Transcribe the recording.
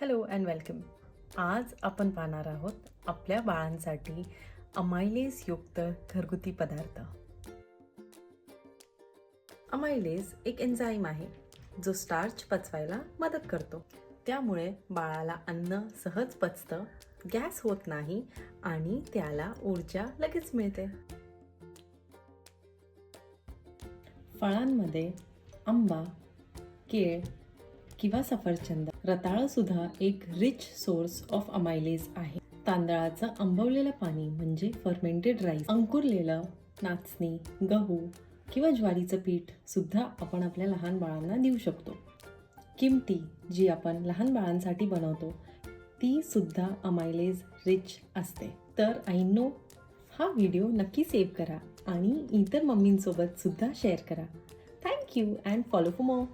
Hello and welcome. आज आपण पाहणार आहोत आपल्या बाळांसाठी अमायलेज युक्त घरगुती पदार्थ. अमायलेज एक एन्झाईम आहे जो स्टार्च पचवायला मदत करतो. त्यामुळे बाळाला अन्न सहज पचतं, गॅस होत नाही आणि त्याला ऊर्जा लगेच मिळते. फळांमध्ये आंबा, केळ किंवा सफरचंद, रताळं सुद्धा एक रिच सोर्स ऑफ अमायलेज आहे. तांदळाचं आंबवलेलं पाणी म्हणजे फर्मेंटेड राईस, अंकुरलेलं नाचणी, गहू किंवा ज्वारीचं पीठ सुद्धा आपण आपल्या लहान बाळांना देऊ शकतो. किमटी जी आपण लहान बाळांसाठी बनवतो ती सुद्धा अमायलेज रिच असते. तर आईनो, हा व्हिडिओ नक्की सेव्ह करा आणि इतर मम्मींसोबत सुद्धा शेअर करा. Thank you and follow for more.